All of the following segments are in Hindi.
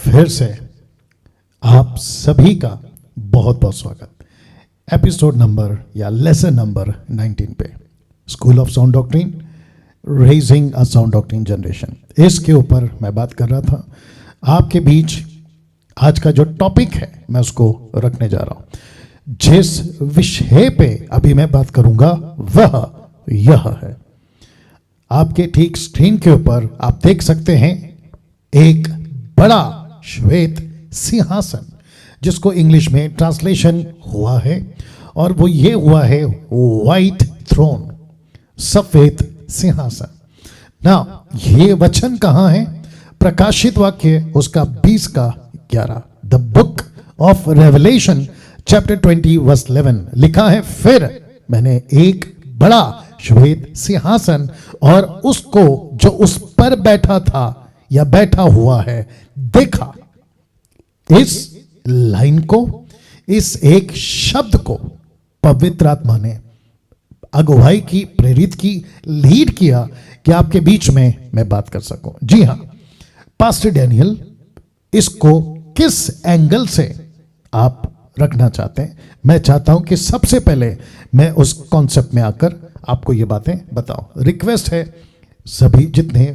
फिर से आप सभी का बहुत बहुत स्वागत एपिसोड नंबर या लेसन नंबर 19 पे school of sound doctrine raising a sound doctrine generation. इसके ऊपर मैं बात कर रहा था। आपके बीच आज का जो टॉपिक है मैं उसको रखने जा रहा हूं। जिस विषय पे अभी मैं बात करूंगा वह यह है। आपके ठीक स्क्रीन के ऊपर आप देख सकते हैं एक बड़ा श्वेत सिंहासन, जिसको इंग्लिश में ट्रांसलेशन हुआ है और वो ये हुआ है व्हाइट थ्रोन, सफेद सिंहासन। ना ये वचन कहां है? प्रकाशित वाक्य उसका 20 का 11, the book of Revelation chapter 20 verse 11 लिखा है, फिर मैंने एक बड़ा श्वेत सिंहासन और उसको जो उस पर बैठा था या बैठा हुआ है देखा। इस लाइन को, इस एक शब्द को पवित्र आत्मा ने अगुवाई की, प्रेरित की, लीड किया कि आपके बीच में मैं बात कर सकूं। जी हां, पास्टर डैनियल इसको किस एंगल से आप रखना चाहते हैं? मैं चाहता हूं कि सबसे पहले मैं उस कॉन्सेप्ट में आकर आपको ये बातें बताऊं। रिक्वेस्ट है सभी जितने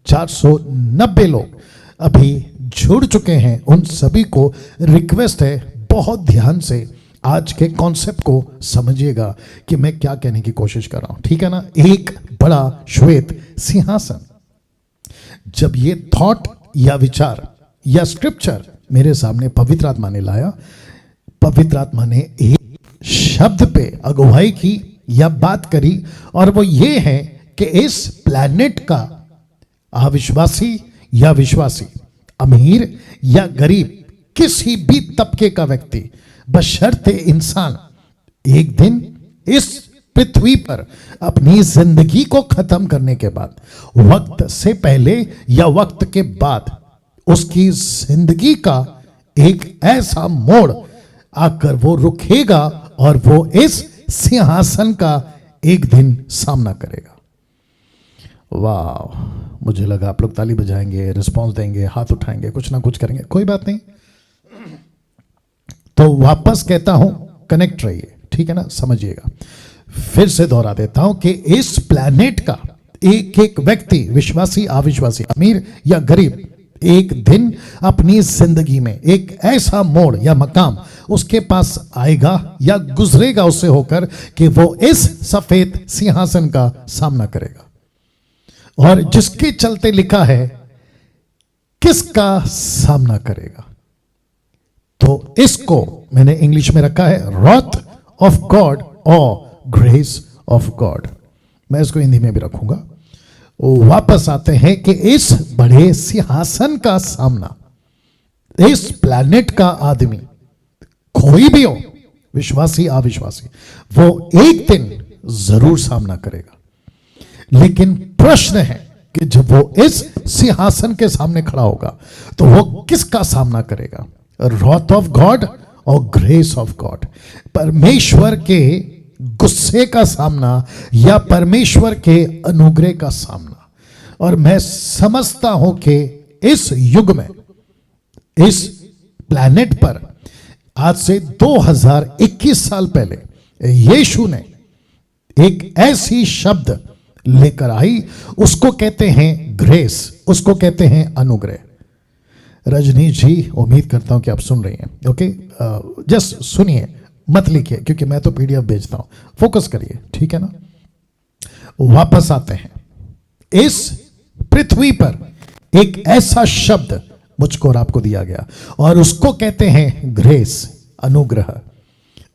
490 लोग अभी जुड़ चुके हैं उन सभी को रिक्वेस्ट है बहुत ध्यान से आज के कॉन्सेप्ट को समझिएगा कि मैं क्या कहने की कोशिश कर रहा हूं, ठीक है ना? एक बड़ा श्वेत सिंहासन। जब ये थॉट या विचार या स्क्रिप्चर मेरे सामने पवित्र आत्मा ने लाया, पवित्र आत्मा ने एक शब्द पे अगुवाई की या बात करी और वो ये है कि इस प्लैनेट का अविश्वासी या विश्वासी, अमीर या गरीब, किसी भी तबके का व्यक्ति, बशर्ते इंसान एक दिन इस पृथ्वी पर अपनी जिंदगी को खत्म करने के बाद, वक्त से पहले या वक्त के बाद, उसकी जिंदगी का एक ऐसा मोड़ आकर वो रुकेगा और वो इस सिंहासन का एक दिन सामना करेगा। वाह, मुझे लगा आप लोग ताली बजाएंगे, रिस्पांस देंगे, हाथ उठाएंगे, कुछ ना कुछ करेंगे। कोई बात नहीं, तो वापस कहता हूं कनेक्ट रहिए, ठीक है ना? समझिएगा। फिर से दोहरा देता हूं कि इस प्लैनेट का एक एक व्यक्ति, विश्वासी, अविश्वासी, अमीर या गरीब, एक दिन अपनी जिंदगी में एक ऐसा मोड़ या मकाम उसके पास आएगा या गुजरेगा उससे होकर कि वो इस सफेद सिंहासन का सामना करेगा। और जिसके चलते लिखा है किसका सामना करेगा, तो इसको मैंने इंग्लिश में रखा है रॉथ ऑफ गॉड और ग्रेस ऑफ गॉड। मैं इसको हिंदी में भी रखूंगा। वापस आते हैं कि इस बड़े सिंहासन का सामना इस प्लैनेट का आदमी, कोई भी हो, विश्वासी अविश्वासी, वो एक दिन जरूर सामना करेगा। लेकिन प्रश्न है कि जब वो इस सिंहासन के सामने खड़ा होगा तो वो किसका सामना करेगा? रॉथ ऑफ गॉड और ग्रेस ऑफ गॉड, परमेश्वर के गुस्से का सामना या परमेश्वर के अनुग्रह का सामना। और मैं समझता हूं कि इस युग में, इस प्लैनेट पर आज से 2021 साल पहले यीशु ने एक ऐसी शब्द लेकर आई, उसको कहते हैं ग्रेस, उसको कहते हैं अनुग्रह। रजनीश जी, उम्मीद करता हूं कि आप सुन रही हैं। ओके, जस्ट सुनिए, मत लिखिए क्योंकि मैं तो पीडीएफ भेजता हूं। फोकस करिए, ठीक है ना? वापस आते हैं। इस पृथ्वी पर एक ऐसा शब्द मुझको और आपको दिया गया और उसको कहते हैं ग्रेस, अनुग्रह।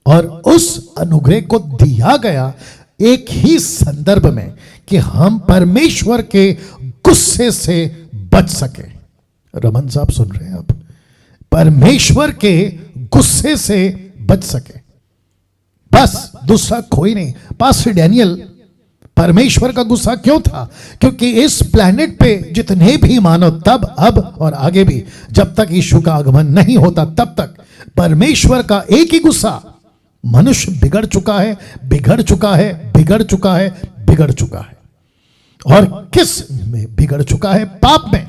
और उस अनुग्रह को दिया गया एक ही संदर्भ में कि हम परमेश्वर के गुस्से से बच सके। रमन साहब सुन रहे हैं आप? परमेश्वर के गुस्से से बच सके, बस, दूसरा कोई नहीं। पास्टर डैनियल, परमेश्वर का गुस्सा क्यों था? क्योंकि इस प्लैनेट पे जितने भी मानव तब, अब और आगे भी, जब तक यीशु का आगमन नहीं होता तब तक परमेश्वर का एक ही गुस्सा, मनुष्य बिगड़ चुका है, बिगड़ चुका है, बिगड़ चुका है, बिगड़ चुका है। और किस में बिगड़ चुका है? पाप में।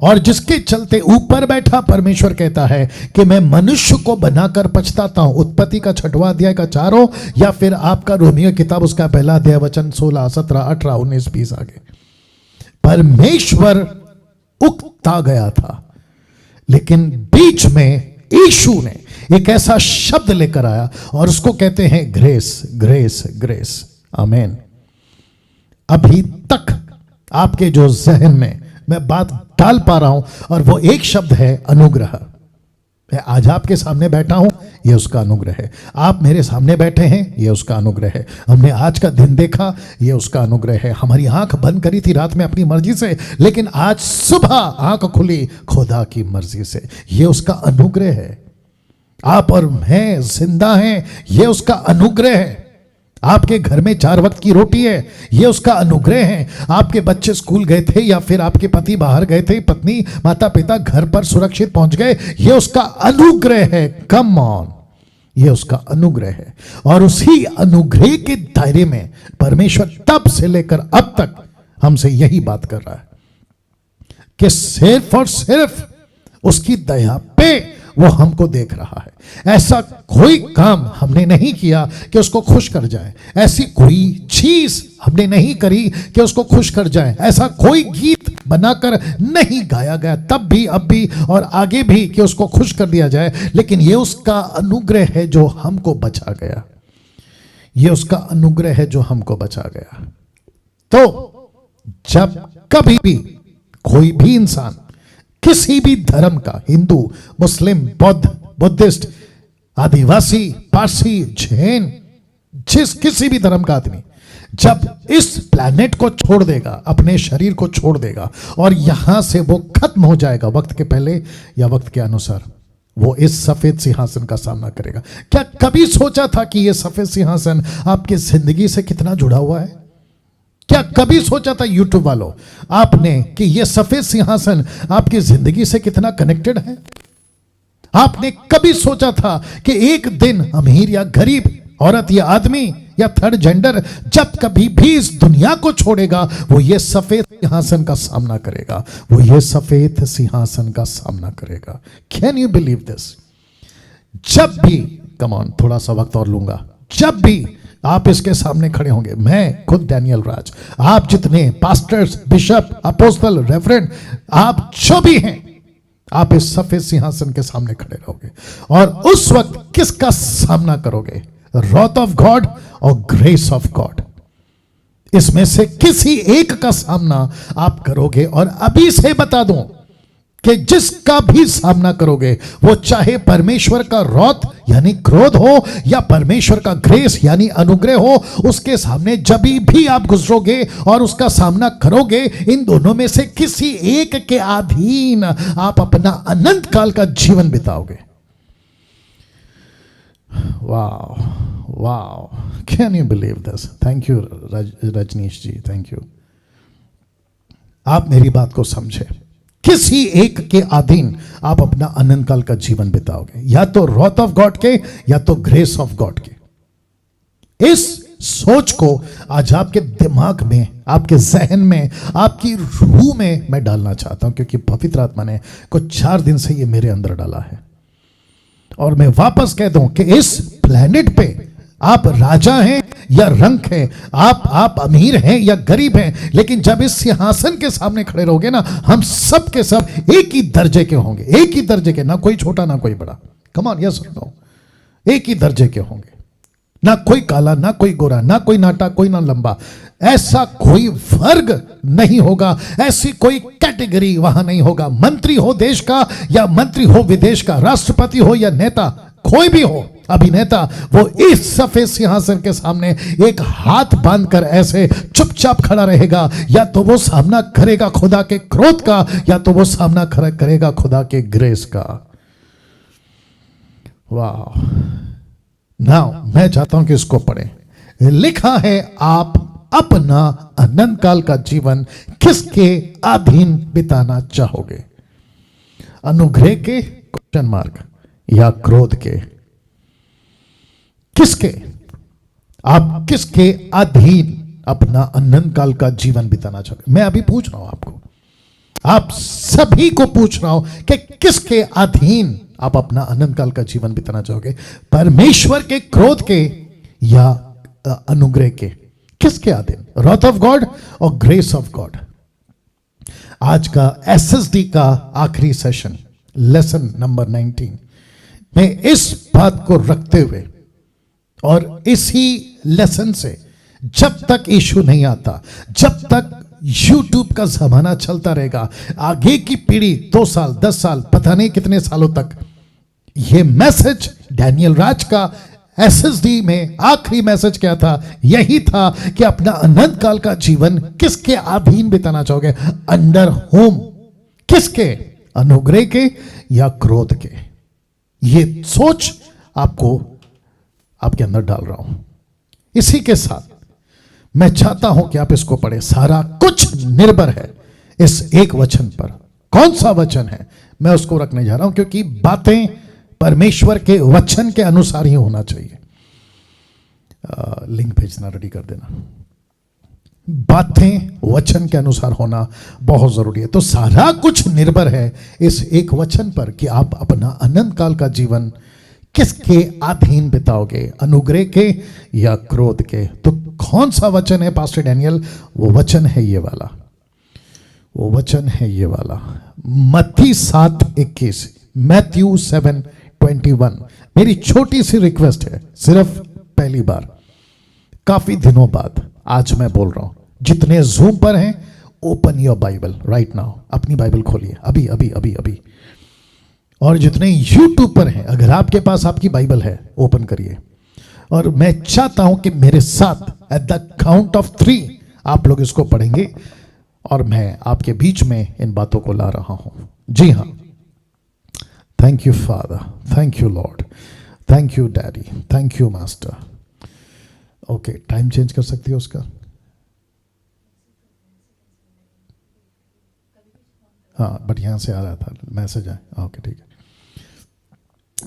और जिसके चलते ऊपर बैठा परमेश्वर कहता है कि मैं मनुष्य को बनाकर पछताता हूं। उत्पत्ति का 6वां अध्याय का 4 हो या फिर आपका रोमियो किताब उसका 1 अध्याय वचन 16, 17, 18, 19, 20 आगे। परमेश्वर उकता गया था, लेकिन बीच में यीशु ने एक ऐसा शब्द लेकर आया और उसको कहते हैं ग्रेस, ग्रेस, ग्रेस। आमीन। अभी तक आपके जो जहन में मैं बात डाल पा रहा हूं और वो एक शब्द है अनुग्रह। मैं आज आपके सामने बैठा हूं, ये उसका अनुग्रह है। आप मेरे सामने बैठे हैं, ये उसका अनुग्रह है। हमने आज का दिन देखा, ये उसका अनुग्रह है। हमारी आंख बंद करी थी रात में अपनी मर्जी से, लेकिन आज सुबह आंख खुली खुदा की मर्जी से, ये उसका अनुग्रह है। आप और मैं जिंदा हैं, ये उसका अनुग्रह है। आपके घर में 4 वक्त की रोटी है, ये उसका अनुग्रह है। आपके बच्चे स्कूल गए थे या फिर आपके पति बाहर गए थे, पत्नी माता पिता घर पर सुरक्षित पहुंच गए, ये उसका अनुग्रह है। कम ऑन, ये उसका अनुग्रह है। और उसी अनुग्रह के दायरे में परमेश्वर तब से लेकर अब तक हमसे यही बात कर रहा है कि सिर्फ और सिर्फ उसकी दया पे वो हमको देख रहा है। ऐसा कोई काम हमने नहीं किया कि उसको खुश कर जाए, ऐसी कोई चीज हमने नहीं करी कि उसको खुश कर जाए, ऐसा कोई गीत बनाकर नहीं गाया गया तब भी, अब भी और आगे भी कि उसको खुश कर दिया जाए। लेकिन ये उसका अनुग्रह है जो हमको बचा गया, ये उसका अनुग्रह है जो हमको बचा गया। तो जब कभी भी कोई भी इंसान किसी भी धर्म का, हिंदू, मुस्लिम, बौद्ध, बुद्धिस्ट, आदिवासी, पारसी, जैन, किसी भी धर्म का आदमी जब इस प्लैनेट को छोड़ देगा, अपने शरीर को छोड़ देगा और यहां से वो खत्म हो जाएगा वक्त के पहले या वक्त के अनुसार, वो इस सफेद सिंहासन का सामना करेगा। क्या कभी सोचा था कि ये सफेद सिंहासन आपकी जिंदगी से कितना जुड़ा हुआ है? क्या कभी सोचा था यूट्यूब वालों आपने कि यह सफेद सिंहासन आपकी जिंदगी से कितना कनेक्टेड है? आपने कभी सोचा था कि एक दिन अमीर या गरीब, औरत या आदमी या थर्ड जेंडर जब कभी भी इस दुनिया को छोड़ेगा वो ये सफेद सिंहासन का सामना करेगा, वो ये सफेद सिंहासन का सामना करेगा? Can you believe this? जब भी, कम ऑन, थोड़ा सा वक्त और लूंगा, जब भी आप इसके सामने खड़े होंगे, मैं खुद डैनियल राज, आप जितने पास्टर्स, बिशप, अपोस्टल, रेवरेंड, आप जो भी हैं, आप इस सफेद सिंहासन के सामने खड़े रहोगे और उस वक्त किसका सामना करोगे? रॉथ ऑफ गॉड और ग्रेस ऑफ गॉड, इसमें से किसी एक का सामना आप करोगे। और अभी से बता दूं कि जिसका भी सामना करोगे वो चाहे परमेश्वर का रौथ यानी क्रोध हो या परमेश्वर का ग्रेस यानी अनुग्रह हो, उसके सामने जब भी आप गुजरोगे और उसका सामना करोगे, इन दोनों में से किसी एक के अधीन आप अपना अनंत काल का जीवन बिताओगे। वाह वाह, can you believe this? Thank you Rajneesh ji, thank you. आप मेरी बात को समझे, किसी एक के अधीन आप अपना अनंत काल का जीवन बिताओगे, या तो रॉथ ऑफ गॉड के या तो ग्रेस ऑफ गॉड के। इस सोच को आज आपके दिमाग में, आपके जहन में, आपकी रूह में मैं डालना चाहता हूं, क्योंकि पवित्र आत्मा ने कुछ 4 दिन से ये मेरे अंदर डाला है। और मैं वापस कह दूं कि इस प्लेनेट पे आप राजा हैं या रंक हैं, आप अमीर हैं या गरीब हैं, लेकिन जब इस सिंहासन के सामने खड़े रहोगे ना, हम सब के सब एक ही दर्जे के होंगे, एक ही दर्जे के, ना कोई छोटा ना कोई बड़ा। कम ऑन, यस और नो, एक ही दर्जे के होंगे, ना कोई काला ना कोई गोरा, ना कोई नाटा कोई ना लंबा, ऐसा कोई वर्ग नहीं होगा, ऐसी कोई कैटेगरी वहां नहीं होगा। मंत्री हो देश का या मंत्री हो विदेश का, राष्ट्रपति हो या नेता, कोई भी हो, अभिनेता, वो इस सफेद सिंहासन के सामने एक हाथ बांधकर ऐसे चुपचाप खड़ा रहेगा। या तो वो सामना करेगा खुदा के क्रोध का, या तो वो सामना करेगा खुदा के ग्रेस का। वाह। नाउ मैं चाहता हूं कि इसको पढ़ें। लिखा है, आप अपना अनंत काल का जीवन किसके अधीन बिताना चाहोगे? अनुग्रह के क्वेश्चन मार्क या क्रोध के? किसके? आप किसके अधीन अपना अनंत काल का जीवन बिताना चाहोगे? मैं अभी पूछ रहा हूं आपको, आप सभी को पूछ रहा हूं कि किसके अधीन आप अपना अनंत काल का जीवन बिताना चाहोगे, परमेश्वर के क्रोध के या अनुग्रह के? किसके अधीन? रॉथ ऑफ गॉड और ग्रेस ऑफ गॉड। आज का एसएसडी का आखिरी सेशन, लेसन नंबर 19 में इस बात को रखते हुए और इसी लेसन से जब तक यीशु नहीं आता, जब तक YouTube का जमाना चलता रहेगा, आगे की पीढ़ी 2 साल 10 साल पता नहीं कितने सालों तक यह मैसेज, डैनियल राज का एसएसडी में आखिरी मैसेज क्या था? यही था कि अपना अनंत काल का जीवन किसके अधीन बिताना चाहोगे? अंडर होम किसके? अनुग्रह के या क्रोध के? ये सोच आपको आपके अंदर डाल रहा हूं। इसी के साथ मैं चाहता हूं कि आप इसको पढ़ें। सारा कुछ निर्भर है इस एक वचन पर। कौन सा वचन है? मैं उसको रखने जा रहा हूं, क्योंकि बातें परमेश्वर के वचन के अनुसार ही होना चाहिए। लिंक भेजना रेडी कर देना। बातें वचन के अनुसार होना बहुत जरूरी है। तो सारा कुछ निर्भर है इस एक वचन पर कि आप अपना अनंत काल का जीवन किसके अधीन बिताओगे, अनुग्रह के या क्रोध के? तो कौन सा वचन है पास्टर डैनियल? वो वचन है ये वाला, वो वचन है ये वाला, मत्ती 7:21, मैथ्यू 7:21। मेरी छोटी सी रिक्वेस्ट है, सिर्फ पहली बार काफी दिनों बाद आज मैं बोल रहा हूं, जितने जूम पर हैं, open your Bible right now. अपनी बाइबल खोलिए अभी अभी अभी अभी। और जितने यूट्यूब पर हैं, अगर आपके पास आपकी बाइबल है, ओपन करिए। और मैं चाहता हूं कि मेरे साथ एट द काउंट ऑफ 3 आप लोग इसको पढ़ेंगे और मैं आपके बीच में इन बातों को ला रहा हूं। जी हां। Thank you father, thank you Lord, thank you daddy, thank you master. Okay, time change कर सकती है उसका? हाँ, बट यहां से आ रहा था मैसेज है। ओके ठीक है,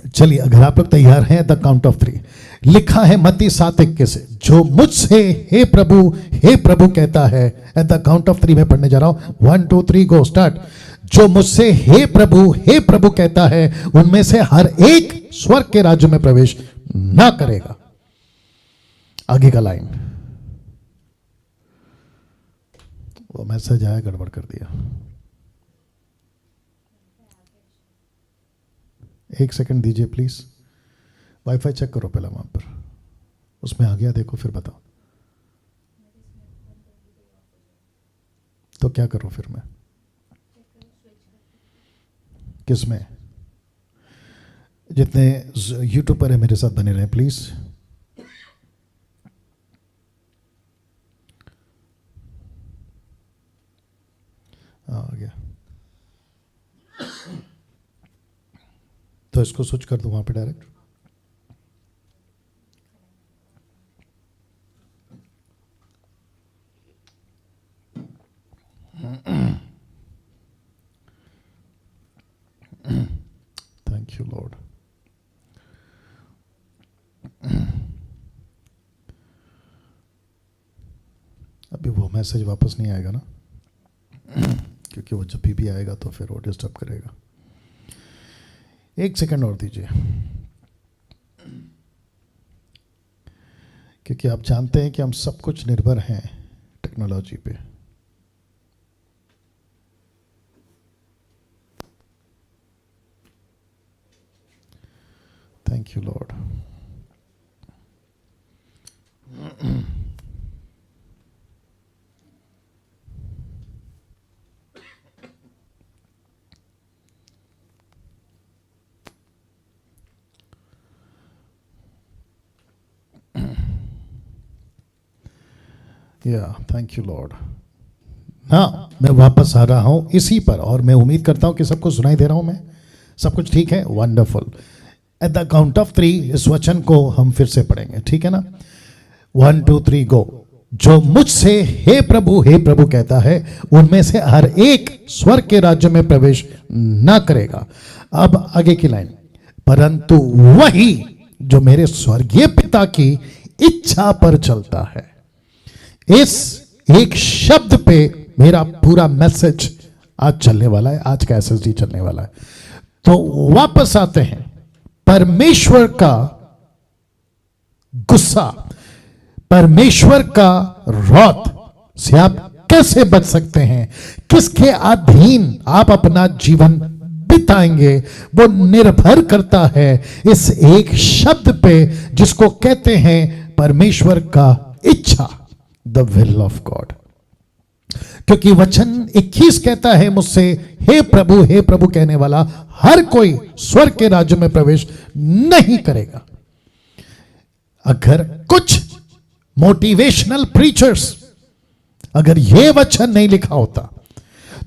चलिए अगर आप लोग तैयार हैं, द काउंट ऑफ 3 लिखा है मत्ती 7:21, जो मुझसे हे प्रभु कहता है। एट द काउंट ऑफ 3 में पढ़ने जा रहा हूं। 1 2 3 गो स्टार्ट। जो मुझसे हे प्रभु कहता है, उनमें से हर एक स्वर्ग के राज्य में प्रवेश ना करेगा। आगे का लाइन, वो मैसेज आया, गड़बड़ कर दिया। एक सेकंड दीजिए प्लीज। वाईफाई चेक करो पहला, वहां पर उसमें आ गया देखो, फिर बताओ। तो क्या करूं फिर मैं? किसमें? जितने यूट्यूब पर है मेरे साथ बने रहे प्लीज। आ गया, तो इसको स्विच कर दो वहां पे डायरेक्ट। Thank you Lord. अभी वो मैसेज वापस नहीं आएगा ना, क्योंकि वो जब भी आएगा तो फिर वो डिस्टर्ब करेगा। एक सेकंड और दीजिए, क्योंकि आप जानते हैं कि हम सब कुछ निर्भर हैं टेक्नोलॉजी पे। Thank you Lord. या थैंक यू लॉर्ड। हाँ, मैं वापस आ रहा हूं इसी पर, और मैं उम्मीद करता हूं कि सबको सुनाई दे रहा हूं मैं। सब कुछ ठीक है? Wonderful. At the count of 3 इस वचन को हम फिर से पढ़ेंगे, ठीक है ना? 1 2 3 गो। जो मुझसे हे प्रभु कहता है, उनमें से हर एक स्वर्ग के राज्य में प्रवेश ना करेगा। अब आगे की लाइन, परंतु वही जो मेरे स्वर्गीय पिता की इच्छा पर चलता है। इस एक शब्द पे मेरा पूरा मैसेज आज चलने वाला है, आज का एसएसडी चलने वाला है। तो वापस आते हैं, परमेश्वर का गुस्सा, परमेश्वर का रौद से आप कैसे बच सकते हैं, किसके अधीन आप अपना जीवन बिताएंगे, वो निर्भर करता है इस एक शब्द पे जिसको कहते हैं परमेश्वर का इच्छा, द विल ऑफ गॉड। क्योंकि वचन 21 कहता है मुझसे, हे प्रभु कहने वाला हर कोई स्वर्ग के राज्य में प्रवेश नहीं करेगा। अगर कुछ मोटिवेशनल प्रीचर्स अगर यह वचन नहीं लिखा होता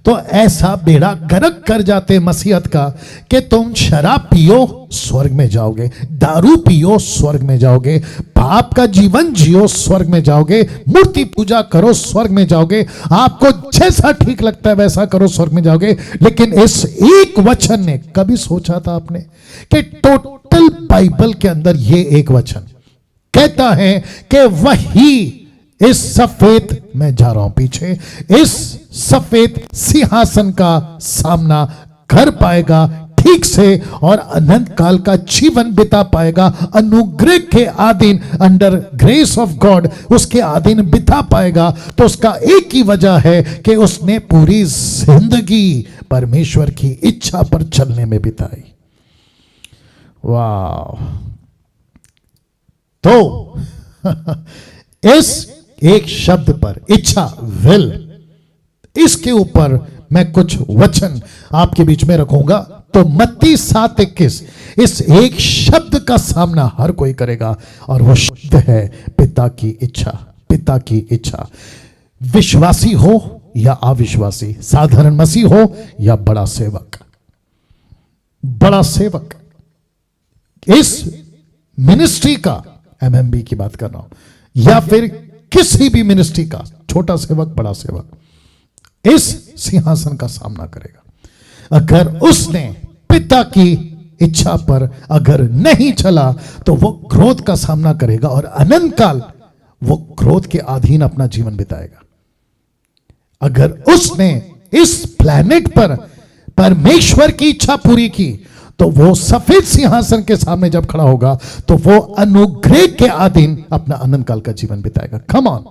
तो ऐसा बेड़ा गर्क कर जाते मसीहत का कि तुम शराब पियो स्वर्ग में जाओगे, दारू पियो स्वर्ग में जाओगे, पाप का जीवन जियो स्वर्ग में जाओगे, मूर्ति पूजा करो स्वर्ग में जाओगे, आपको जैसा ठीक लगता है वैसा करो स्वर्ग में जाओगे। लेकिन इस एक वचन ने, कभी सोचा था आपने कि टोटल बाइबल के अंदर ये एक वचन कहता है कि वही इस सफेद, मैं जा रहा हूं पीछे, इस सफेद सिंहासन का सामना कर पाएगा ठीक से और अनंत काल का जीवन बिता पाएगा, अनुग्रह के अधीन, अंडर ग्रेस ऑफ गॉड उसके अधीन बिता पाएगा। तो उसका एक ही वजह है कि उसने पूरी जिंदगी परमेश्वर की इच्छा पर चलने में बिताई। वाह! तो इस एक शब्द पर, इच्छा, विल, इसके ऊपर मैं कुछ वचन आपके बीच में रखूंगा। तो मत्ती 7:21, इस एक शब्द का सामना हर कोई करेगा और वो शब्द है पिता की इच्छा। पिता की इच्छा, विश्वासी हो या अविश्वासी, साधारण मसीह हो या बड़ा सेवक, बड़ा सेवक, इस मिनिस्ट्री का, एमएमबी की बात कर रहा हूं, या फिर किसी भी मिनिस्ट्री का, छोटा सेवक बड़ा सेवक, इस सिंहासन का सामना करेगा। अगर उसने पिता की इच्छा पर अगर नहीं चला तो वो क्रोध का सामना करेगा और अनंत काल वो क्रोध के अधीन अपना जीवन बिताएगा। अगर उसने इस प्लेनेट पर परमेश्वर की इच्छा पूरी की तो वो सफेद सिंहासन के सामने जब खड़ा होगा तो वो अनुग्रह के अधीन अपना अनंत काल का जीवन बिताएगा। कम ऑन,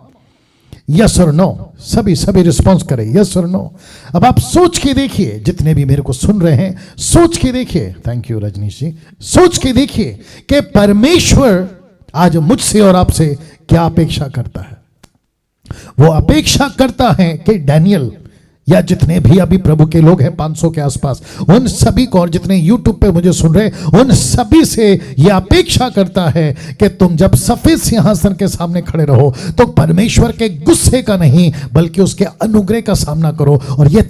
यस और नो, सभी रिस्पॉन्स करें, यस और नो। अब आप सोच के देखिए, जितने भी मेरे को सुन रहे हैं सोच के देखिए, थैंक यू रजनीश जी, सोच के देखिए कि परमेश्वर आज मुझसे और आपसे क्या अपेक्षा करता है। वो अपेक्षा करता है कि डैनियल या जितने भी अभी प्रभु के लोग हैं 500 के आसपास, उन सभी को, और जितने यूट्यूब पे मुझे सुन रहे हैं उन सभी से यह अपेक्षा करता है कि तुम जब सफेद सिंहासन के सामने खड़े रहो तो परमेश्वर के गुस्से का नहीं बल्कि उसके अनुग्रह का सामना करो। और यह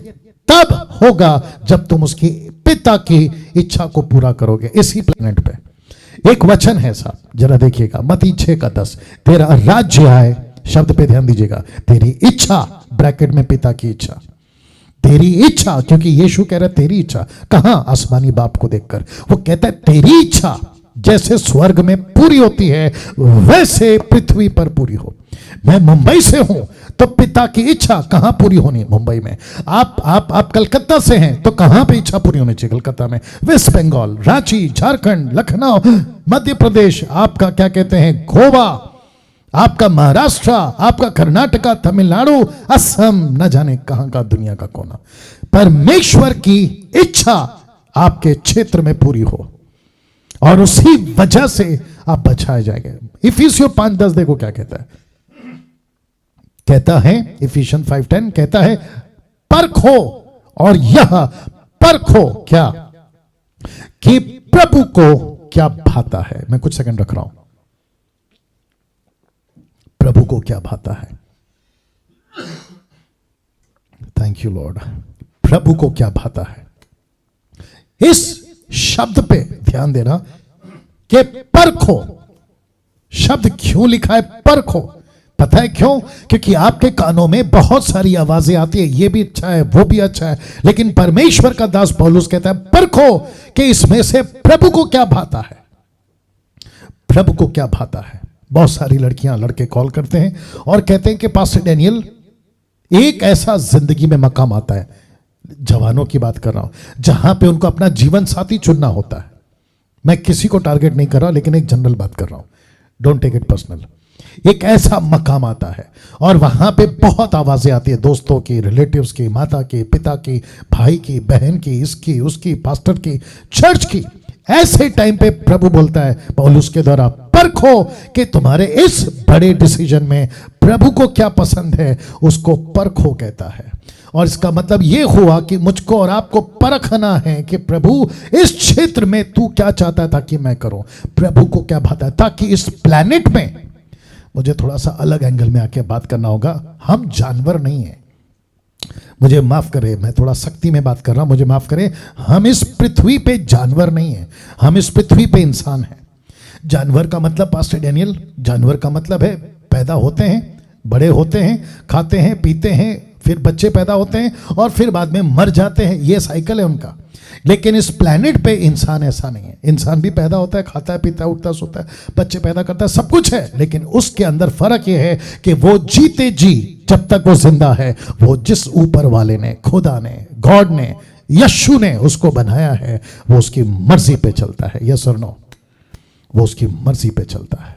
तब होगा जब तुम उसकी पिता की इच्छा को पूरा करोगे। इसी प्लेनेट पे एक वचन है साहब, जरा देखिएगा, मत्ती 6:10, तेरा राज्य आए, शब्द पे ध्यान दीजिएगा, तेरी इच्छा, ब्रैकेट में पिता की इच्छा, तेरी इच्छा, क्योंकि यीशु कह रहा है तेरी इच्छा, कहां? आसमानी बाप को देखकर। वो कहता है तेरी इच्छा जैसे स्वर्ग में पूरी होती है वैसे पृथ्वी पर पूरी हो। मैं मुंबई से हूं तो पिता की इच्छा कहां पूरी होनी? मुंबई में। आप कलकत्ता से हैं तो कहां पे इच्छा पूरी होनी चाहिए? कलकत्ता में। वेस्ट बंगाल, रांची, झारखंड, लखनऊ, मध्य प्रदेश, आपका क्या कहते हैं गोवा, आपका महाराष्ट्र, आपका कर्नाटका, तमिलनाडु, असम, न जाने कहां का दुनिया का कोना, परमेश्वर की इच्छा आपके क्षेत्र में पूरी हो और उसी वजह से आप बचाए जाएंगे। इफिसियों 5:10 देखो क्या कहता है, कहता है इफिशियन 5:10 कहता है परखो, और यह परखो क्या कि प्रभु को क्या भाता है। मैं कुछ सेकंड रख रहा हूं, प्रभु को क्या भाता है। Thank you Lord. प्रभु को क्या भाता है, इस शब्द पे ध्यान देना कि परखो। शब्द क्यों लिखा है परखो? पता है क्यों? क्योंकि आपके कानों में बहुत सारी आवाजें आती है, ये भी अच्छा है, वो भी अच्छा है, लेकिन परमेश्वर का दास पौलुस कहता है परखो कि इसमें से प्रभु को क्या भाता है। प्रभु को क्या भाता है। बहुत सारी लड़कियां लड़के कॉल करते हैं और कहते हैं कि पास्टर डैनियल एक ऐसा जिंदगी में मकाम आता है, जवानों की बात कर रहा हूं, जहां पे उनको अपना जीवन साथी चुनना होता है। मैं किसी को टारगेट नहीं कर रहा, लेकिन एक जनरल बात कर रहा हूं, डोंट टेक इट पर्सनल। एक ऐसा मकाम आता है और वहां पे बहुत आवाजें आती है, दोस्तों की, रिलेटिव्स की, माता की, पिता की, भाई की, बहन की, इसकी, उसकी, पास्टर की, चर्च की। ऐसे टाइम पे प्रभु बोलता है पौलुस के द्वारा, परखो कि तुम्हारे इस बड़े डिसीजन में प्रभु को क्या पसंद है, उसको परखो कहता है। और इसका मतलब यह हुआ कि मुझको और आपको परखना है कि प्रभु इस क्षेत्र में तू क्या चाहता था कि मैं करूं, प्रभु को क्या भाता है, ताकि इस प्लैनेट में, मुझे थोड़ा सा अलग एंगल में आके बात करना होगा, हम जानवर नहीं है, मुझे माफ करें, मैं थोड़ा सख्ती में बात कर रहा हूं, मुझे माफ करें, हम इस पृथ्वी पे जानवर नहीं है, हम इस पृथ्वी पे इंसान हैं। जानवर का मतलब पास्टर डैनियल, जानवर का मतलब है पैदा होते हैं, बड़े होते हैं, खाते हैं, पीते हैं, फिर बच्चे पैदा होते हैं और फिर बाद में मर जाते हैं, ये साइकिल है उनका। लेकिन इस प्लेनेट पे इंसान ऐसा नहीं है। इंसान भी पैदा होता है, खाता है, पीता है, उठता है, सोता है, बच्चे पैदा करता है, सब कुछ है, लेकिन उसके अंदर फर्क यह है कि वो जीते जी जब तक वो जिंदा है, वो जिस ऊपर वाले ने, खुदा ने, गॉड ने, यीशु ने उसको बनाया है, वो उसकी मर्जी पे चलता है। यस और नो? वो उसकी मर्जी पे चलता है।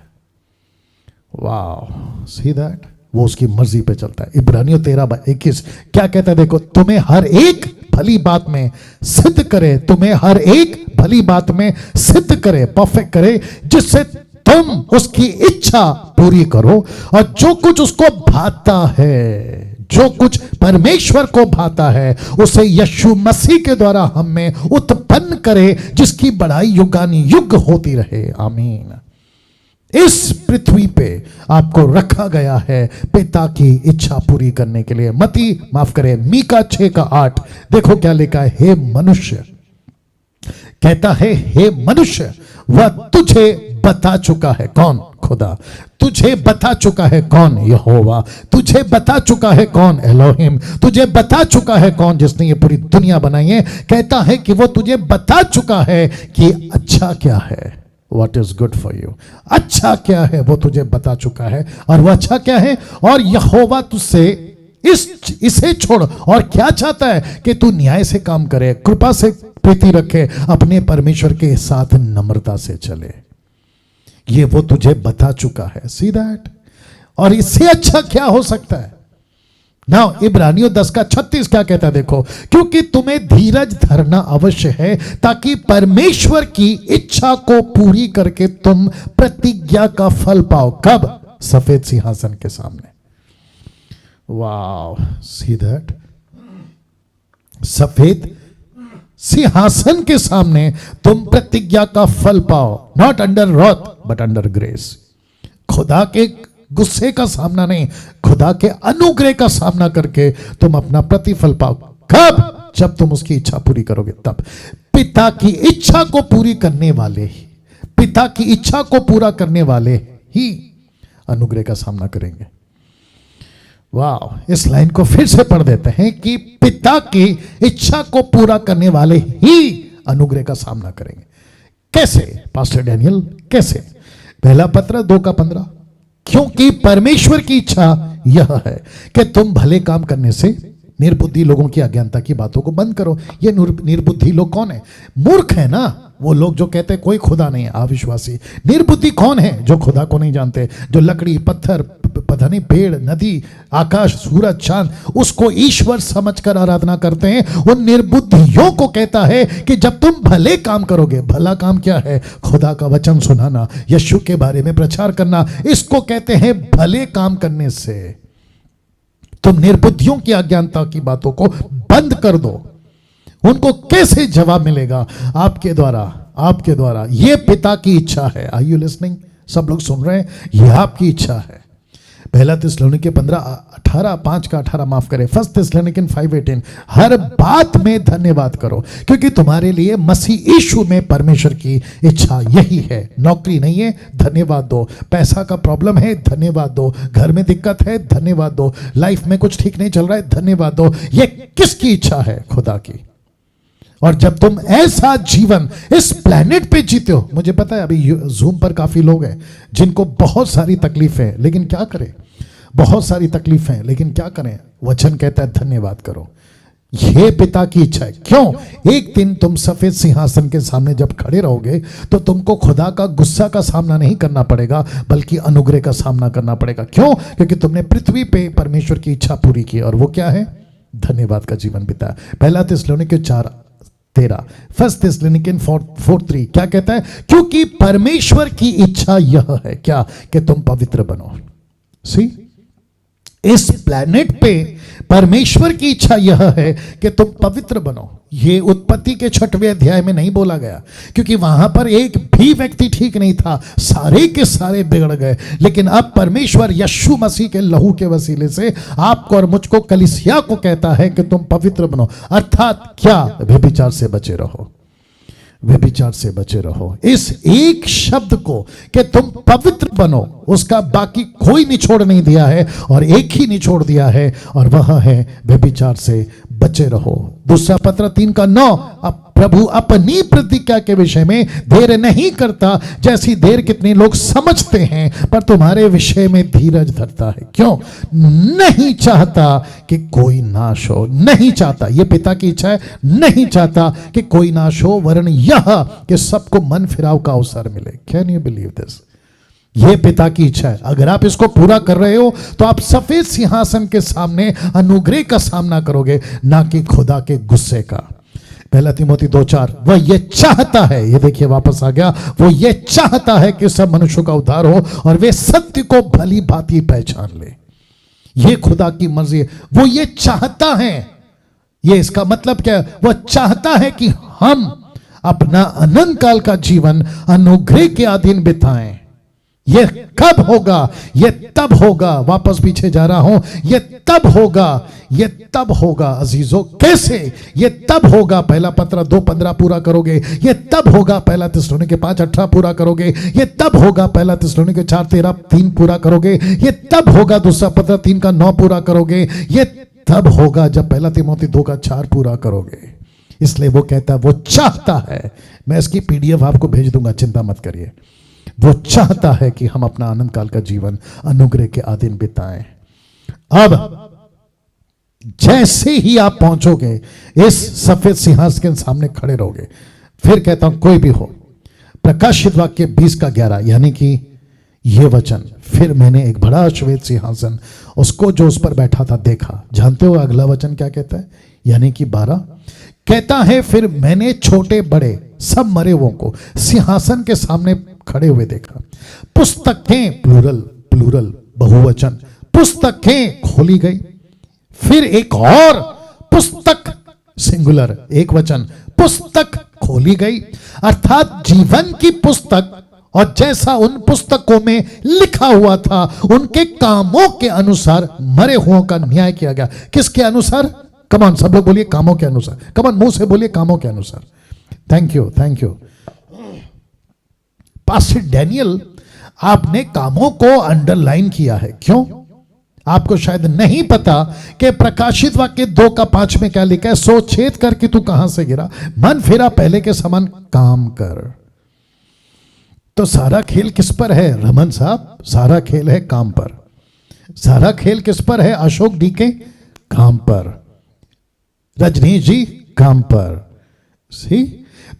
वाह, सी दैट, वो उसकी मर्जी पे चलता है। इब्रानियों 13:21 क्या कहता है देखो, तुम्हें हर एक भली बात में सिद्ध करे, तुम्हें हर एक भली बात में सिद्ध करे, परफेक्ट करे, जिससे तुम उसकी इच्छा पूरी करो। और जो कुछ उसको भाता है, जो कुछ परमेश्वर को भाता है, उसे यीशु मसीह के द्वारा हम में उत्पन्न करे, जिसकी बड़ाई युगानुयुग होती रहे। आमीन। इस पृथ्वी पे आपको रखा गया है पिता की इच्छा पूरी करने के लिए। माफ करें, मीका 6:8 देखो क्या लिखा है। हे मनुष्य, कहता है, हे मनुष्य, वह तुझे बता चुका है। कौन? खुदा। तुझे बता चुका है। कौन? यहोवा। तुझे बता चुका है। कौन? एलोहिम। तुझे बता चुका है। कौन? जिसने ये पूरी दुनिया बनाई है। कहता है कि वो तुझे बता चुका है कि अच्छा क्या है, What is good for you, अच्छा क्या है वो तुझे बता चुका है। और वो अच्छा क्या है? और यहोवा तुझसे इसे छोड़ और क्या चाहता है कि तू न्याय से काम करे, कृपा से प्रीति रखे, अपने परमेश्वर के साथ नम्रता से चले। ये वो तुझे बता चुका है। See that? और इससे अच्छा क्या हो सकता है? नाउ इब्रानियों 10:36 क्या कहता है देखो, क्योंकि तुम्हें धीरज धरना अवश्य है, ताकि परमेश्वर की इच्छा को पूरी करके तुम प्रतिज्ञा का फल पाओ। कब? सफेद सिंहासन के सामने। वाव, सी दैट, सफेद सिंहासन के सामने तुम प्रतिज्ञा का फल पाओ। Not under wrath but under grace. खुदा के गुस्से का सामना नहीं, खुदा के अनुग्रह का सामना करके तुम अपना प्रतिफल पाओ। कब? जब तुम उसकी इच्छा पूरी करोगे। तब पिता की इच्छा को पूरी करने वाले ही, पिता की इच्छा को पूरा करने वाले ही अनुग्रह का सामना करेंगे। वाह, इस लाइन को फिर से पढ़ देते हैं कि पिता की इच्छा को पूरा करने वाले ही अनुग्रह का सामना करेंगे। कैसे पास्टर डैनियल, कैसे? पहला पत्र 2:15, क्योंकि परमेश्वर की इच्छा यह है कि तुम भले काम करने से निर्बुद्धि लोगों की अज्ञानता की बातों को बंद करो। ये निर्बुद्धि लोग कौन है? मूर्ख है ना वो लोग जो कहते हैं कोई खुदा नहीं है, अविश्वासी। निर्बुद्धि कौन है? जो खुदा को नहीं जानते, जो लकड़ी, पत्थर, पता नहीं, पेड़, नदी, आकाश, सूरज, चांद, उसको ईश्वर समझकर आराधना करते हैं। उन निर्बुद्धियों को कहता है कि जब तुम भले काम करोगे, भला काम क्या है? खुदा का वचन सुनाना, यीशु के बारे में प्रचार करना, इसको कहते हैं भले काम करने से तुम निर्बुद्धियों की अज्ञानता की बातों को बंद कर दो। उनको कैसे जवाब मिलेगा? आपके द्वारा, आपके द्वारा। ये पिता की इच्छा है। Are you listening? सब लोग सुन रहे हैं? ये आपकी इच्छा है। पहला थिस्सलुनीके 5:18 माफ करें, 1 थिस्सलुनीकियन 5:18, हर बात में धन्यवाद करो, क्योंकि तुम्हारे लिए मसीह यीशु में परमेश्वर की इच्छा यही है। नौकरी नहीं है, धन्यवाद दो। पैसा का प्रॉब्लम है, धन्यवाद दो। घर में दिक्कत है, धन्यवाद दो। लाइफ में कुछ ठीक नहीं चल रहा है, धन्यवाद दो। ये किसकी इच्छा है? खुदा की। और जब तुम ऐसा जीवन इस प्लेनेट पे जीते हो, मुझे पता है अभी जूम पर काफी लोग हैं जिनको बहुत सारी तकलीफें हैं, लेकिन क्या करें? बहुत सारी तकलीफें हैं, लेकिन क्या करें? वचन कहता है धन्यवाद करो। ये पिता की इच्छा है। क्यों? एक दिन तुम सफेद सिंहासन के सामने जब खड़े रहोगे तो तुमको खुदा का गुस्सा का सामना नहीं करना पड़ेगा, बल्कि अनुग्रह का सामना करना पड़ेगा। क्यों? क्योंकि तुमने पृथ्वी पे परमेश्वर की इच्छा पूरी की, और वो क्या है? धन्यवाद का जीवन बिताया। पहला थिस्सलुनीके 4:13, फर्स्ट थिस्सलुनीकियन 4:3 क्या कहता है? क्योंकि परमेश्वर की इच्छा यह है क्या? कि तुम पवित्र बनो। सी, इस प्लैनेट पे परमेश्वर की इच्छा यह है कि तुम पवित्र बनो। ये उत्पत्ति के 6वें अध्याय में नहीं बोला गया, क्योंकि वहां पर एक भी व्यक्ति ठीक नहीं था, सारे के सारे बिगड़ गए। लेकिन अब परमेश्वर यीशु मसीह के लहू के वसीले से आपको और मुझको, कलीसिया को कहता है कि तुम पवित्र बनो। अर्थात क्या? व्यभिचार से बचे रहो, व्यभिचार से बचे रहो। इस एक शब्द को कि तुम पवित्र बनो, उसका बाकी कोई निचोड़ नहीं दिया है, और एक ही निचोड़ दिया है, और वह है व्यभिचार से बचे रहो। दूसरा पत्र 3:9, अब प्रभु अपनी प्रतिज्ञा के विषय में देर नहीं करता, जैसी देर कितने लोग समझते हैं, पर तुम्हारे विषय में धीरज धरता है। क्यों? नहीं चाहता कि कोई नाश हो, नहीं चाहता, ये पिता की इच्छा है, नहीं चाहता कि कोई नाश हो, वरन यह कि सबको मन फिराव का अवसर मिले। Can you believe this? ये पिता की इच्छा है। अगर आप इसको पूरा कर रहे हो तो आप सफेद सिंहासन के सामने अनुग्रह का सामना करोगे, ना कि खुदा के गुस्से का। पहला तीमुथी 2:4, वह ये चाहता है, ये देखिए वापस आ गया, वो ये चाहता है कि सब मनुष्यों का उद्धार हो और वे सत्य को भली भांति पहचान ले। ये खुदा की मर्जी है, वो ये चाहता है। ये इसका मतलब क्या है? वह चाहता है कि हम अपना अनंत काल का जीवन अनुग्रह के अधीन बिताएं। ये कब होगा? ये तब होगा, वापस पीछे जा रहा हूं, ये तब होगा, ये तब होगा अजीजों। कैसे? ये तब होगा, पहला पत्र 2:15 पूरा करोगे, ये तब होगा पहला थिस्सलुनीके 5:18 पूरा करोगे, ये तब होगा पहला थिस्सलुनीके 4:13 पूरा करोगे, ये तब होगा दूसरा पत्र 3:9 पूरा करोगे, ये तब होगा जब पहला तीमुथी 2:4 पूरा करोगे। इसलिए वो कहता है, वो चाहता है, मैं इसकी PDF आपको भेज दूंगा, चिंता मत करिए। वो चाहता है कि हम अपना आनंद काल का जीवन अनुग्रह के अधीन बिताएं। अब जैसे ही आप पहुंचोगे, इस सफेद सिंहासन के सामने खड़े रहोगे, फिर कहता हूं कोई भी हो, प्रकाशित वाक्य 20:11, यानी कि ये वचन, फिर मैंने एक बड़ा श्वेत सिंहासन, उसको जो उस पर बैठा था देखा। जानते हो अगला वचन क्या कहता है? यानी कि 12 कहता है, फिर मैंने छोटे बड़े सब मरे हुओं को सिंहासन के सामने खड़े हुए देखा। पुस्तकें, प्लूरल बहुवचन, पुस्तकें खोली गई। फिर एक और पुस्तक, सिंगुलर एक वचन, पुस्तक खोली गई, अर्थात जीवन की पुस्तक। और जैसा उन पुस्तकों में लिखा हुआ था, उनके कामों के अनुसार मरे हुओं का न्याय किया गया। किसके अनुसार? कमान सब लोग बोलिए, कामों के अनुसार। कमान मुंह से बोलिए, कामों के अनुसार। Thank you, thank you. Pastor Daniel, आपने कामों को अंडरलाइन किया है। क्यों? आपको शायद नहीं पता कि प्रकाशित वाक्य 2:5 में क्या लिखा है? सो छेद कर कि तू कहां से गिरा, मन फिरा पहले के समान काम कर। तो सारा खेल किस पर है रमन साहब? सारा खेल है काम पर। सारा खेल किस पर है अशोक डीके? काम पर। रजनीश जी काम पर। सी,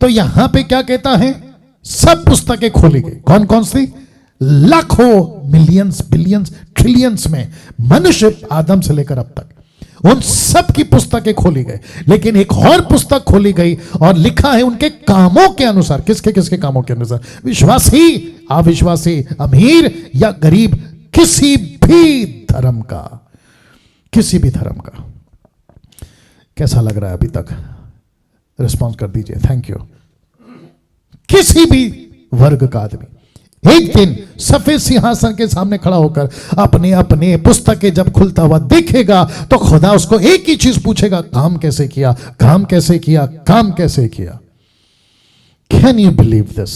तो यहां पे क्या कहता है? सब पुस्तकें खोली गई। कौन कौन सी? लाखों, मिलियंस, बिलियंस, ट्रिलियंस में मनुष्य आदम से लेकर अब तक, उन सब की पुस्तकें खोली गई। लेकिन एक और पुस्तक खोली गई और लिखा है उनके कामों के अनुसार। किसके किसके कामों के अनुसार? विश्वासी, अविश्वासी, अमीर या गरीब, किसी भी धर्म का, किसी भी धर्म का। कैसा लग रहा है अभी तक? रिस्पॉन्स कर दीजिए, थैंक यू। किसी भी वर्ग का आदमी एक दिन सफेद सिंहासन के सामने खड़ा होकर अपने अपने पुस्तकें जब खुलता हुआ देखेगा, तो खुदा उसको एक ही चीज पूछेगा, काम कैसे किया, काम कैसे किया, काम कैसे किया। Can you believe this?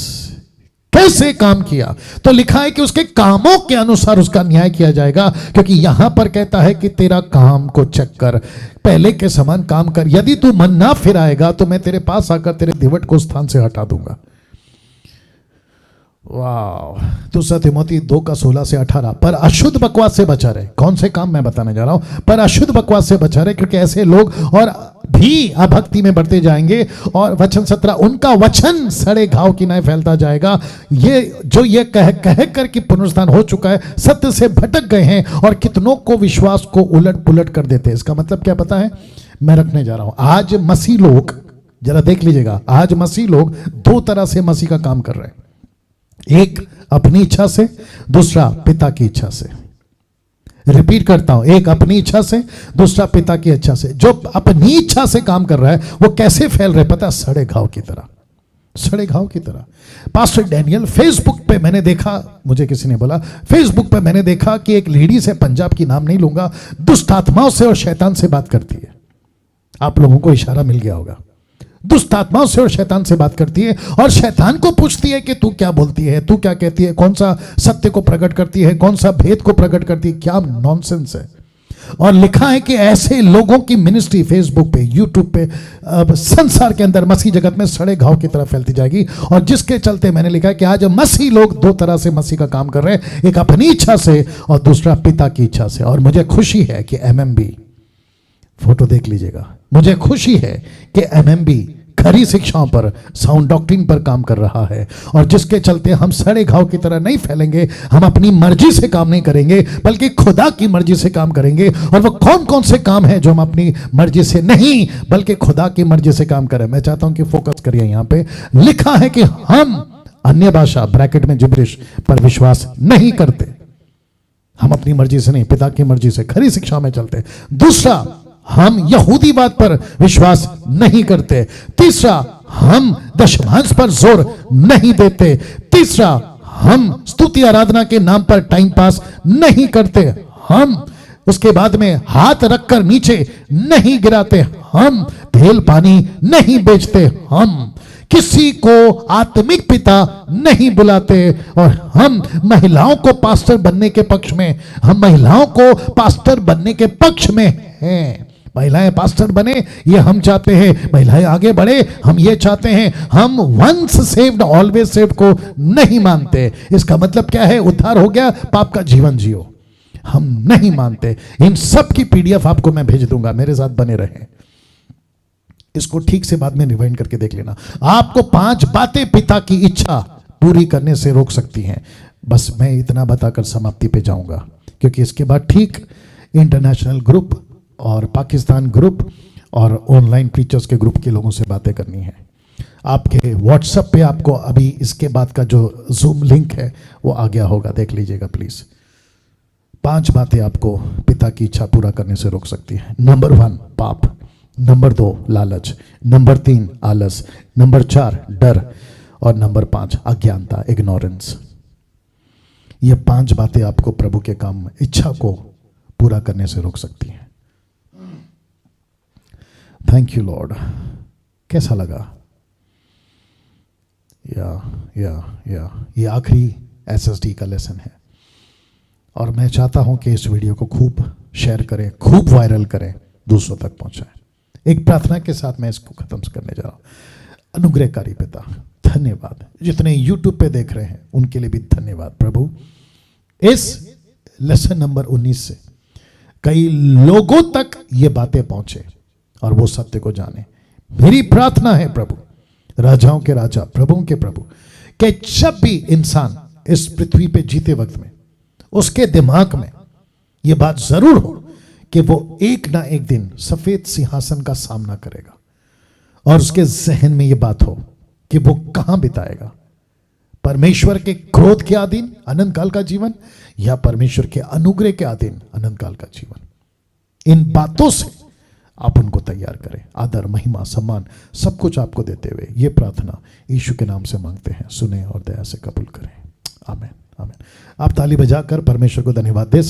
कैसे काम किया? तो लिखा है कि उसके कामों के अनुसार उसका न्याय किया जाएगा। क्योंकि यहां पर कहता है कि तेरा काम को चेक कर, पहले के समान काम कर। यदि तू मन ना फिराएगा तो मैं तेरे पास आकर तेरे दिवट को स्थान से हटा दूंगा। वाह। दूसरा तीमुथी 2:16 से 18, पर अशुद्ध बकवास से बचा रहे। कौन से काम मैं बताने जा रहा हूं? पर अशुद्ध बकवास से बचा रहे, क्योंकि ऐसे लोग और भी अभक्ति में बढ़ते जाएंगे। और वचन 17, उनका वचन सड़े घाव की नाई फैलता जाएगा। ये जो ये कह कर कि पुनरुत्थान हो चुका है, सत्य से भटक गए हैं और कितनों को विश्वास को उलट पुलट कर देते हैं। इसका मतलब क्या पता है? मैं रखने जा रहा हूं। आज मसीह लोग, जरा देख लीजिएगा, आज मसीह लोग दो तरह से मसीह का काम कर रहे हैं। एक अपनी इच्छा से, दूसरा पिता की इच्छा से। रिपीट करता हूं, एक अपनी इच्छा से, दूसरा पिता की इच्छा से। जो अपनी इच्छा से काम कर रहा है वो कैसे फैल रहा है पता? सड़े घाव की तरह, सड़े घाव की तरह। पास्टर डैनियल, फेसबुक पे मैंने देखा, मुझे किसी ने बोला, फेसबुक पे मैंने देखा कि एक लेडीज है, पंजाब की, नाम नहीं लूंगा, दुष्ट आत्माओं से और शैतान से बात करती है। आप लोगों को इशारा मिल गया होगा। दुष्ट आत्माओं से और शैतान से बात करती है और शैतान को पूछती है कि तू क्या बोलती है, तू क्या कहती है, कौन सा सत्य को प्रकट करती है, कौन सा भेद को प्रकट करती है। क्या नॉनसेंस है। और लिखा है कि ऐसे लोगों की मिनिस्ट्री फेसबुक पे, यूट्यूब पे, संसार के अंदर, मसीह जगत में सड़े घाव की तरह फैलती जाएगी। और जिसके चलते मैंने लिखा है कि आज मसीह लोग दो तरह से मसीह का काम कर रहे हैं, एक अपनी इच्छा से और दूसरा पिता की इच्छा से। और मुझे खुशी है कि एमएमबी, फोटो देख लीजिएगा, मुझे खुशी है कि एमएमबी खरी शिक्षाओं पर, साउंड डॉक्ट्रिन पर काम कर रहा है। और जिसके चलते हम सड़े घाव की तरह नहीं फैलेंगे, हम अपनी मर्जी से काम नहीं करेंगे बल्कि खुदा की मर्जी से काम करेंगे। और वो कौन कौन से काम हैं जो हम अपनी मर्जी से नहीं बल्कि खुदा की मर्जी से काम करें। मैं चाहता हूं कि फोकस करिए। यहां पे लिखा है कि हम अन्य भाषा, ब्रैकेट में जिब्रिश, पर विश्वास नहीं करते। हम अपनी मर्जी से नहीं, पिता की मर्जी से खरी शिक्षा में चलते। दूसरा, हम यहूदीवाद पर विश्वास नहीं करते। तीसरा, हम दशमांश पर जोर नहीं देते। तीसरा, हम स्तुति आराधना के नाम पर टाइम पास नहीं करते। हम उसके बाद में हाथ रखकर नीचे नहीं गिराते। हम तेल पानी नहीं बेचते। हम किसी को आत्मिक पिता नहीं बुलाते। और हम महिलाओं को पास्टर बनने के पक्ष में, हम महिलाओं को पास्टर बनने के पक्ष में हैं। महिलाएं पास्टर बने ये हम चाहते हैं, महिलाएं आगे बढ़े हम ये चाहते हैं। हम वंस सेव्ड ऑलवेज सेव्ड को नहीं मानते। इसका मतलब क्या है? उद्धार हो गया, पाप का जीवन जियो, हम नहीं मानते। इन सब की पीडीएफ आपको मैं भेज दूंगा, मेरे साथ बने रहें। इसको ठीक से बाद में रिवाइंड करके देख लेना। आपको 5 बातें पिता की इच्छा पूरी करने से रोक सकती हैं। बस मैं इतना बताकर समाप्ति पे जाऊंगा, क्योंकि इसके बाद ठीक इंटरनेशनल ग्रुप और पाकिस्तान ग्रुप और ऑनलाइन प्रीचर्स के ग्रुप के लोगों से बातें करनी है। आपके व्हाट्सएप पे आपको अभी इसके बाद का जो जूम लिंक है वो आ गया होगा, देख लीजिएगा प्लीज। 5 बातें आपको पिता की इच्छा पूरा करने से रोक सकती है। नंबर 1 पाप, नंबर 2 लालच, नंबर 3 आलस, नंबर 4 डर और नंबर 5 अज्ञानता, इग्नोरेंस। ये 5 बातें आपको प्रभु के काम, इच्छा को पूरा करने से रोक सकती हैं। Thank you Lord. कैसा लगा? या ये आखिरी एसएसडी का लेसन है और मैं चाहता हूं कि इस वीडियो को खूब शेयर करें, खूब वायरल करें, दूसरों तक पहुंचाएं। एक प्रार्थना के साथ मैं इसको खत्म करने जा रहा हूं। अनुग्रहकारी पिता, धन्यवाद। जितने यूट्यूब पे देख रहे हैं उनके लिए भी धन्यवाद प्रभु। इस लेसन नंबर 19 से कई लोगों तक ये बातें पहुंचे और वो सत्य को जाने। मेरी प्रार्थना है प्रभु, राजाओं के राजा, प्रभुओं के प्रभु, कि जब भी इंसान इस पृथ्वी पे जीते वक्त में उसके दिमाग में यह बात जरूर हो कि वो एक ना एक दिन सफेद सिंहासन का सामना करेगा और उसके जहन में यह बात हो कि वो कहां बिताएगा, परमेश्वर के क्रोध के अधीन अनंत काल का जीवन या परमेश्वर के अनुग्रह के अधीन अनंत काल का जीवन। इन बातों से आप उनको तैयार करें। आदर, महिमा, सम्मान सब कुछ आपको देते हुए ये प्रार्थना यीशु के नाम से मांगते हैं, सुने और दया से कबूल करें। आमीन, आमीन। आप ताली बजाकर परमेश्वर को धन्यवाद दे सकते हैं।